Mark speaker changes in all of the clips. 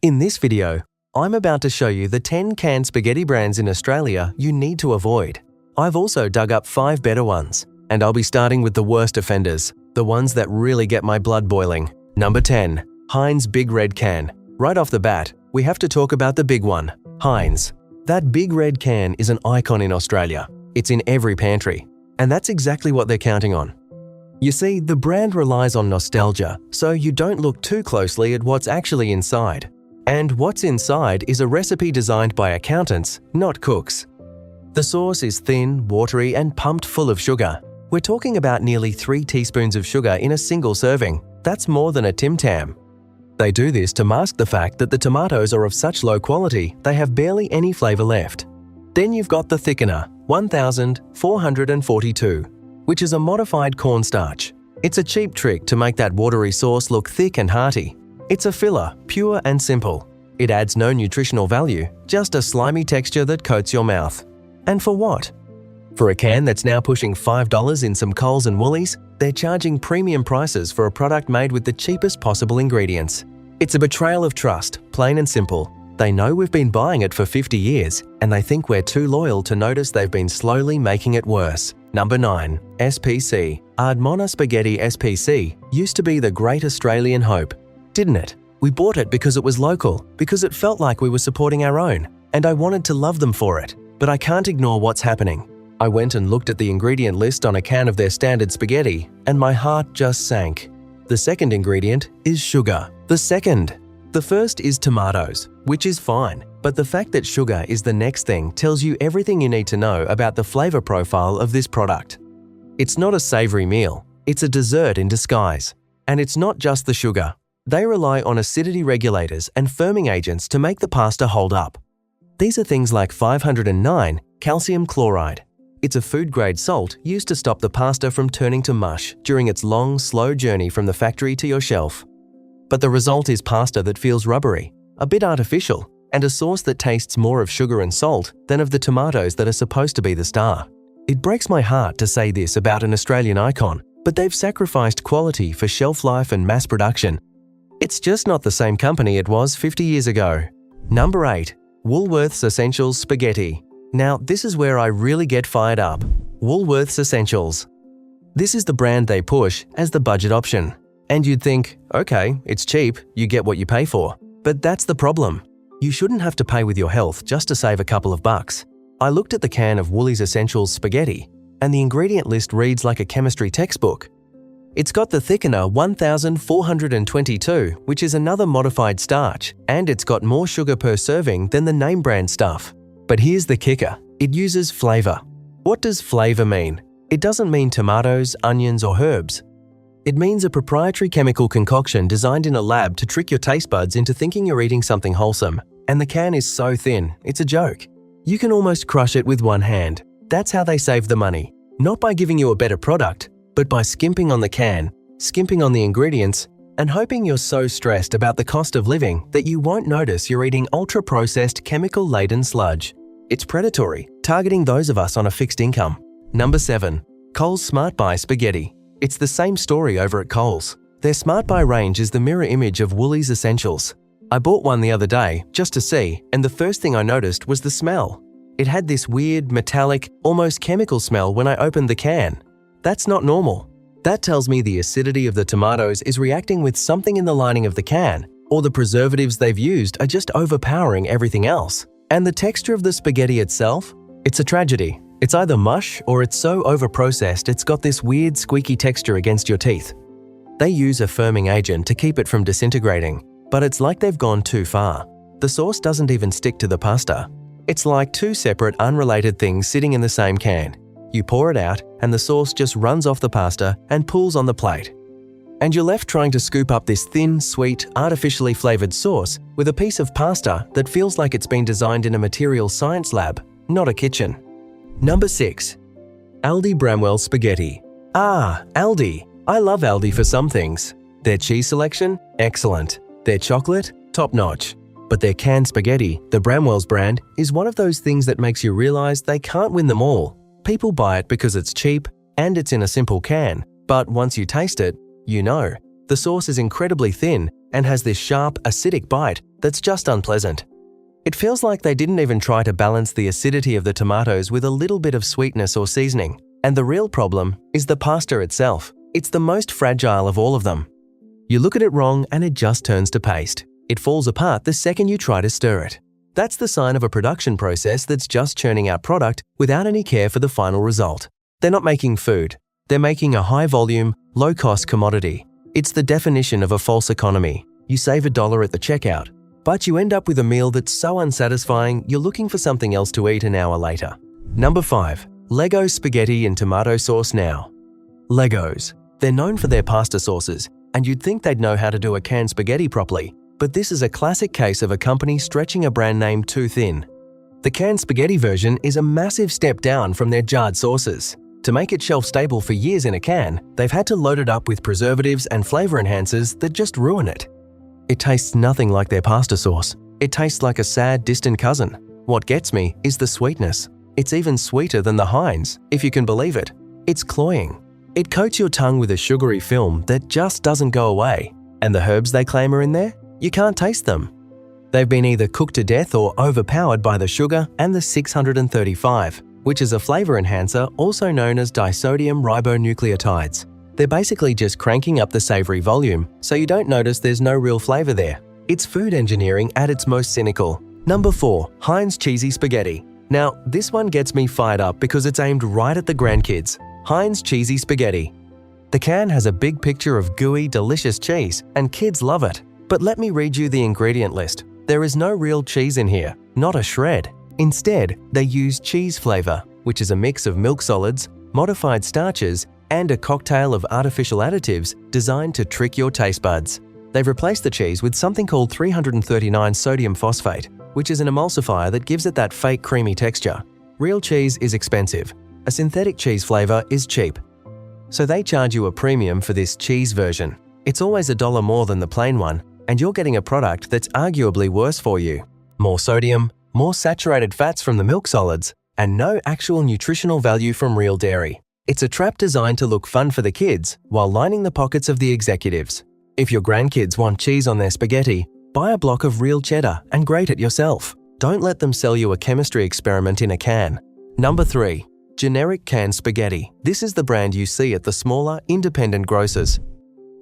Speaker 1: In this video, I'm about to show you the 10 canned spaghetti brands in Australia you need to avoid. I've also dug up 5 better ones, and I'll be starting with the worst offenders, the ones that really get my blood boiling. Number 10. Heinz Big Red Can. Right off the bat, we have to talk about the big one, Heinz. That big red can is an icon in Australia. It's in every pantry, and that's exactly what they're counting on. You see, the brand relies on nostalgia, so you don't look too closely at what's actually inside. And what's inside is a recipe designed by accountants, not cooks. The sauce is thin, watery, and pumped full of sugar. We're talking about nearly 3 teaspoons of sugar in a single serving. That's more than a Tim Tam. They do this to mask the fact that the tomatoes are of such low quality they have barely any flavor left. Then you've got the thickener, 1442, which is a modified cornstarch. It's a cheap trick to make that watery sauce look thick and hearty. It's a filler, pure and simple. It adds no nutritional value, just a slimy texture that coats your mouth. And for what? For a can that's now pushing $5 in some Coles and Woolies, they're charging premium prices for a product made with the cheapest possible ingredients. It's a betrayal of trust, plain and simple. They know we've been buying it for 50 years, and they think we're too loyal to notice they've been slowly making it worse. Number 9. SPC. Ardmona Spaghetti SPC used to be the great Australian hope, didn't it? We bought it because it was local, because it felt like we were supporting our own, and I wanted to love them for it. But I can't ignore what's happening. I went and looked at the ingredient list on a can of their standard spaghetti, and my heart just sank. The second ingredient is sugar. The first is tomatoes, which is fine, but the fact that sugar is the next thing tells you everything you need to know about the flavor profile of this product. It's not a savory meal, it's a dessert in disguise. And it's not just the sugar. They rely on acidity regulators and firming agents to make the pasta hold up. These are things like 509 calcium chloride. It's a food-grade salt used to stop the pasta from turning to mush during its long, slow journey from the factory to your shelf. But the result is pasta that feels rubbery, a bit artificial, and a sauce that tastes more of sugar and salt than of the tomatoes that are supposed to be the star. It breaks my heart to say this about an Australian icon, but they've sacrificed quality for shelf life and mass production. It's just not the same company it was 50 years ago. Number 8. Woolworths Essentials Spaghetti. Now, this is where I really get fired up. Woolworths Essentials. This is the brand they push as the budget option. And you'd think, okay, it's cheap, you get what you pay for. But that's the problem. You shouldn't have to pay with your health just to save a couple of bucks. I looked at the can of Woolies Essentials Spaghetti, and the ingredient list reads like a chemistry textbook. It's got the thickener 1422, which is another modified starch, and it's got more sugar per serving than the name brand stuff. But here's the kicker, it uses flavor. What does flavor mean? It doesn't mean tomatoes, onions, or herbs. It means a proprietary chemical concoction designed in a lab to trick your taste buds into thinking you're eating something wholesome. And the can is so thin, it's a joke. You can almost crush it with one hand. That's how they save the money. Not by giving you a better product, but by skimping on the can, skimping on the ingredients, and hoping you're so stressed about the cost of living that you won't notice you're eating ultra-processed, chemical-laden sludge. It's predatory, targeting those of us on a fixed income. Number 7. Coles Smart Buy Spaghetti. It's the same story over at Coles. Their Smart Buy range is the mirror image of Woolies Essentials. I bought one the other day, just to see, and the first thing I noticed was the smell. It had this weird, metallic, almost chemical smell when I opened the can. That's not normal. That tells me the acidity of the tomatoes is reacting with something in the lining of the can, or the preservatives they've used are just overpowering everything else. And the texture of the spaghetti itself? It's a tragedy. It's either mush or it's so overprocessed it's got this weird squeaky texture against your teeth. They use a firming agent to keep it from disintegrating, but it's like they've gone too far. The sauce doesn't even stick to the pasta. It's like 2 separate, unrelated things sitting in the same can. You pour it out, and the sauce just runs off the pasta and pools on the plate. And you're left trying to scoop up this thin, sweet, artificially flavored sauce with a piece of pasta that feels like it's been designed in a materials science lab, not a kitchen. Number 6. Aldi Bramwell Spaghetti. Aldi. I love Aldi for some things. Their cheese selection? Excellent. Their chocolate? Top-notch. But their canned spaghetti, the Bramwell's brand, is one of those things that makes you realize they can't win them all. People buy it because it's cheap and it's in a simple can, but once you taste it, you know. The sauce is incredibly thin and has this sharp, acidic bite that's just unpleasant. It feels like they didn't even try to balance the acidity of the tomatoes with a little bit of sweetness or seasoning. And the real problem is the pasta itself. It's the most fragile of all of them. You look at it wrong and it just turns to paste. It falls apart the second you try to stir it. That's the sign of a production process that's just churning out product without any care for the final result. They're not making food. They're making a high-volume, low-cost commodity. It's the definition of a false economy. You save $1 at the checkout, but you end up with a meal that's so unsatisfying you're looking for something else to eat an hour later. Number 5. Lego spaghetti and tomato sauce now. Legos. They're known for their pasta sauces, and you'd think they'd know how to do a canned spaghetti properly, but this is a classic case of a company stretching a brand name too thin. The canned spaghetti version is a massive step down from their jarred sauces. To make it shelf-stable for years in a can, they've had to load it up with preservatives and flavor enhancers that just ruin it. It tastes nothing like their pasta sauce. It tastes like a sad, distant cousin. What gets me is the sweetness. It's even sweeter than the Heinz, if you can believe it. It's cloying. It coats your tongue with a sugary film that just doesn't go away. And the herbs they claim are in there? You can't taste them. They've been either cooked to death or overpowered by the sugar and the 635, which is a flavor enhancer also known as disodium ribonucleotides. They're basically just cranking up the savory volume, so you don't notice there's no real flavor there. It's food engineering at its most cynical. Number 4. Heinz cheesy spaghetti. Now, this one gets me fired up because it's aimed right at the grandkids. Heinz cheesy spaghetti. The can has a big picture of gooey, delicious cheese, and kids love it. But let me read you the ingredient list. There is no real cheese in here, not a shred. Instead, they use cheese flavor, which is a mix of milk solids, modified starches, and a cocktail of artificial additives designed to trick your taste buds. They've replaced the cheese with something called 339 sodium phosphate, which is an emulsifier that gives it that fake creamy texture. Real cheese is expensive. A synthetic cheese flavor is cheap. So they charge you a premium for this cheese version. It's always $1 more than the plain one, and you're getting a product that's arguably worse for you. More sodium, more saturated fats from the milk solids, and no actual nutritional value from real dairy. It's a trap designed to look fun for the kids while lining the pockets of the executives. If your grandkids want cheese on their spaghetti, buy a block of real cheddar and grate it yourself. Don't let them sell you a chemistry experiment in a can. Number 3. Generic canned spaghetti. This is the brand you see at the smaller, independent grocers.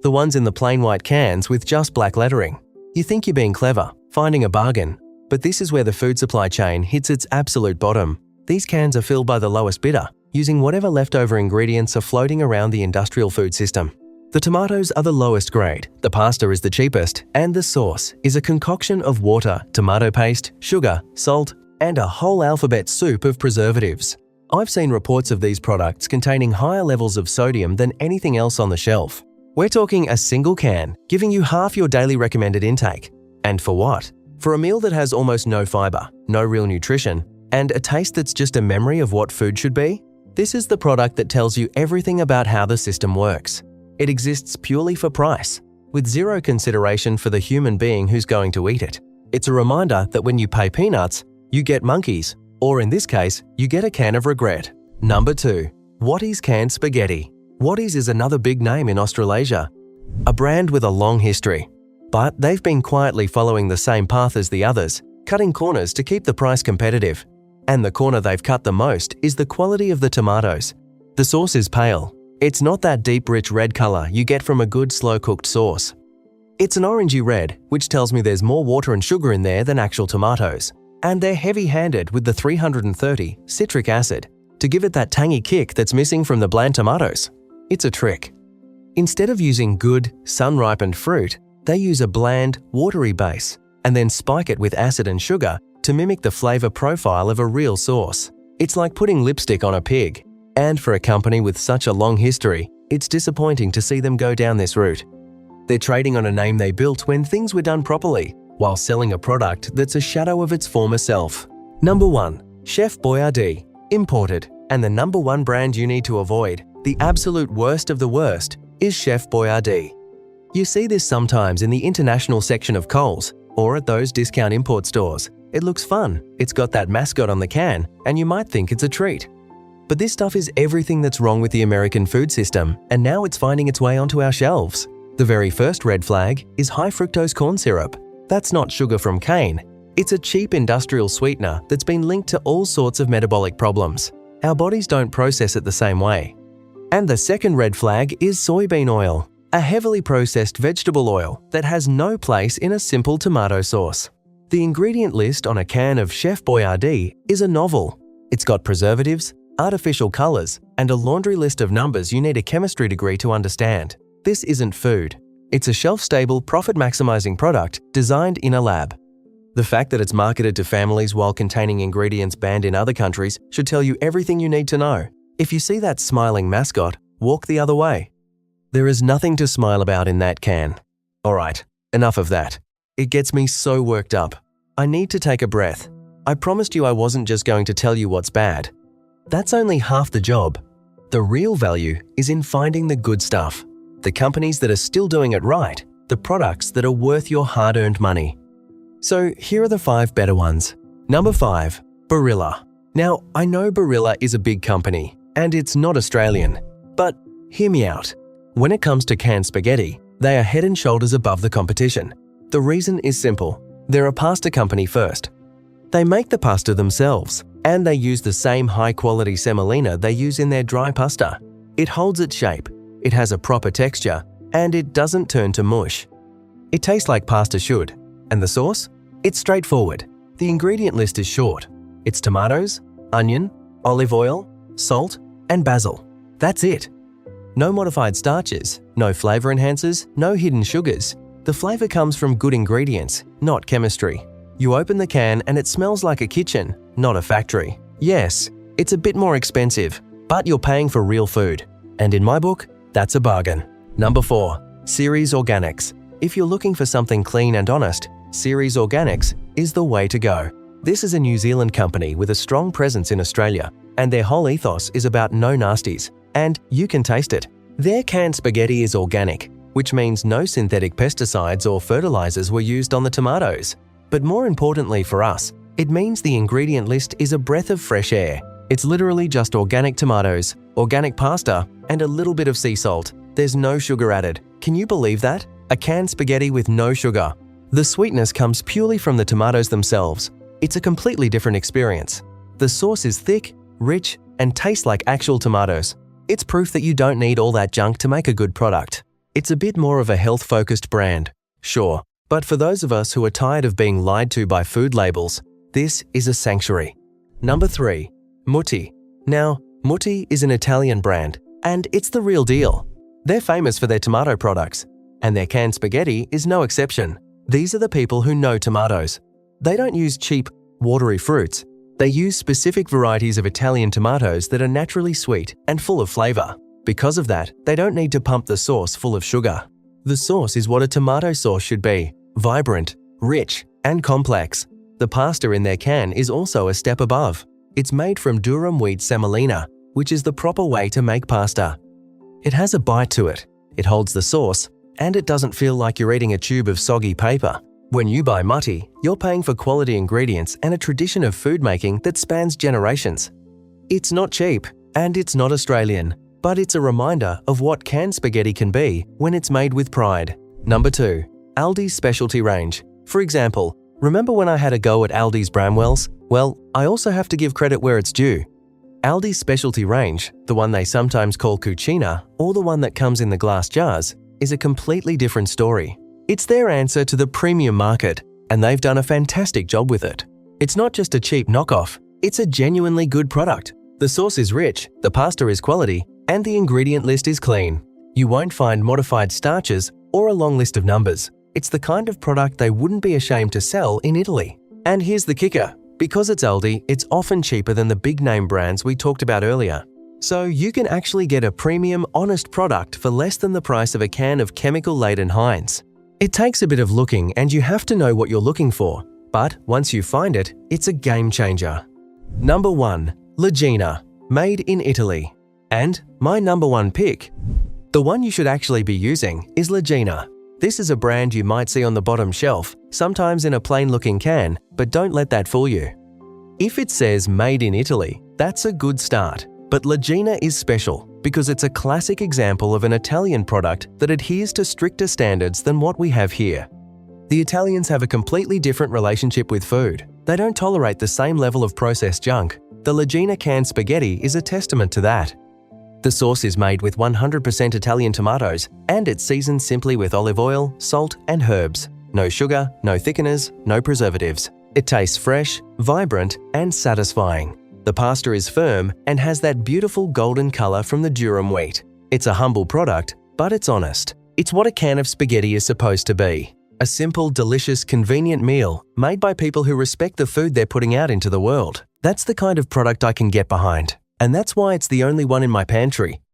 Speaker 1: The ones in the plain white cans with just black lettering. You think you're being clever, finding a bargain, but this is where the food supply chain hits its absolute bottom. These cans are filled by the lowest bidder, using whatever leftover ingredients are floating around the industrial food system. The tomatoes are the lowest grade, the pasta is the cheapest, and the sauce is a concoction of water, tomato paste, sugar, salt, and a whole alphabet soup of preservatives. I've seen reports of these products containing higher levels of sodium than anything else on the shelf. We're talking a single can, giving you half your daily recommended intake. And for what? For a meal that has almost no fiber, no real nutrition, and a taste that's just a memory of what food should be? This is the product that tells you everything about how the system works. It exists purely for price, with zero consideration for the human being who's going to eat it. It's a reminder that when you pay peanuts, you get monkeys, or in this case, you get a can of regret. Number 2. Woddy's canned spaghetti. Woddy's is another big name in Australasia, a brand with a long history. But they've been quietly following the same path as the others, cutting corners to keep the price competitive. And the corner they've cut the most is the quality of the tomatoes. The sauce is pale. It's not that deep, rich red color you get from a good slow-cooked sauce. It's an orangey red, which tells me there's more water and sugar in there than actual tomatoes. And they're heavy-handed with the 330 citric acid to give it that tangy kick that's missing from the bland tomatoes. It's a trick. Instead of using good, sun-ripened fruit, they use a bland, watery base and then spike it with acid and sugar to mimic the flavor profile of a real sauce. It's like putting lipstick on a pig. And for a company with such a long history, it's disappointing to see them go down this route. They're trading on a name they built when things were done properly, while selling a product that's a shadow of its former self. Number 1. Chef Boyardee. Imported. And the number 1 brand you need to avoid, the absolute worst of the worst, is Chef Boyardee. You see this sometimes in the international section of Coles, or at those discount import stores. It looks fun, it's got that mascot on the can, and you might think it's a treat. But this stuff is everything that's wrong with the American food system, and now it's finding its way onto our shelves. The very first red flag is high fructose corn syrup. That's not sugar from cane. It's a cheap industrial sweetener that's been linked to all sorts of metabolic problems. Our bodies don't process it the same way. And the second red flag is soybean oil, a heavily processed vegetable oil that has no place in a simple tomato sauce. The ingredient list on a can of Chef Boyardee is a novel. It's got preservatives, artificial colors, and a laundry list of numbers you need a chemistry degree to understand. This isn't food. It's a shelf-stable, profit-maximizing product designed in a lab. The fact that it's marketed to families while containing ingredients banned in other countries should tell you everything you need to know. If you see that smiling mascot, walk the other way. There is nothing to smile about in that can. Alright, enough of that. It gets me so worked up. I need to take a breath. I promised you I wasn't just going to tell you what's bad. That's only half the job. The real value is in finding the good stuff. The companies that are still doing it right, the products that are worth your hard-earned money. So here are the 5 better ones. Number 5, Barilla. Now, I know Barilla is a big company, and it's not Australian. But hear me out. When it comes to canned spaghetti, they are head and shoulders above the competition. The reason is simple. They're a pasta company first. They make the pasta themselves, and they use the same high-quality semolina they use in their dry pasta. It holds its shape, it has a proper texture, and it doesn't turn to mush. It tastes like pasta should. And the sauce? It's straightforward. The ingredient list is short. It's tomatoes, onion, olive oil, salt, and basil. That's it. No modified starches, no flavor enhancers, no hidden sugars. The flavor comes from good ingredients, not chemistry. You open the can and it smells like a kitchen, not a factory. Yes, it's a bit more expensive, but you're paying for real food. And in my book, that's a bargain. Number 4, Ceres Organics. If you're looking for something clean and honest, Ceres Organics is the way to go. This is a New Zealand company with a strong presence in Australia, and their whole ethos is about no nasties, and you can taste it. Their canned spaghetti is organic, which means no synthetic pesticides or fertilizers were used on the tomatoes. But more importantly for us, it means the ingredient list is a breath of fresh air. It's literally just organic tomatoes, organic pasta, and a little bit of sea salt. There's no sugar added. Can you believe that? A canned spaghetti with no sugar. The sweetness comes purely from the tomatoes themselves. It's a completely different experience. The sauce is thick, rich, and tastes like actual tomatoes. It's proof that you don't need all that junk to make a good product. It's a bit more of a health-focused brand, sure, but for those of us who are tired of being lied to by food labels, this is a sanctuary. Number 3, Mutti. Now, Mutti is an Italian brand, and it's the real deal. They're famous for their tomato products, and their canned spaghetti is no exception. These are the people who know tomatoes. They don't use cheap, watery fruits. They use specific varieties of Italian tomatoes that are naturally sweet and full of flavor. Because of that, they don't need to pump the sauce full of sugar. The sauce is what a tomato sauce should be: vibrant, rich, and complex. The pasta in their can is also a step above. It's made from durum wheat semolina, which is the proper way to make pasta. It has a bite to it, it holds the sauce, and it doesn't feel like you're eating a tube of soggy paper. When you buy Mutti, you're paying for quality ingredients and a tradition of food making that spans generations. It's not cheap, and it's not Australian, but it's a reminder of what canned spaghetti can be when it's made with pride. Number 2, Aldi's specialty range. For example, remember when I had a go at Aldi's Bramwells? Well, I also have to give credit where it's due. Aldi's specialty range, the one they sometimes call cucina, or the one that comes in the glass jars, is a completely different story. It's their answer to the premium market, and they've done a fantastic job with it. It's not just a cheap knockoff, it's a genuinely good product. The sauce is rich, the pasta is quality, and the ingredient list is clean. You won't find modified starches or a long list of numbers. It's the kind of product they wouldn't be ashamed to sell in Italy. And here's the kicker. Because it's Aldi, it's often cheaper than the big-name brands we talked about earlier. So you can actually get a premium, honest product for less than the price of a can of chemical-laden Heinz. It takes a bit of looking and you have to know what you're looking for, but once you find it, it's a game changer. Number 1, Leggina, made in Italy. And my number 1 pick. The one you should actually be using is Leggina. This is a brand you might see on the bottom shelf, sometimes in a plain-looking can, but don't let that fool you. If it says made in Italy, that's a good start, but Leggina is special because it's a classic example of an Italian product that adheres to stricter standards than what we have here. The Italians have a completely different relationship with food. They don't tolerate the same level of processed junk. The Leggina canned spaghetti is a testament to that. The sauce is made with 100% Italian tomatoes, and it's seasoned simply with olive oil, salt, and herbs. No sugar, no thickeners, no preservatives. It tastes fresh, vibrant, and satisfying. The pasta is firm and has that beautiful golden color from the durum wheat. It's a humble product, but it's honest. It's what a can of spaghetti is supposed to be. A simple, delicious, convenient meal made by people who respect the food they're putting out into the world. That's the kind of product I can get behind. And that's why it's the only one in my pantry.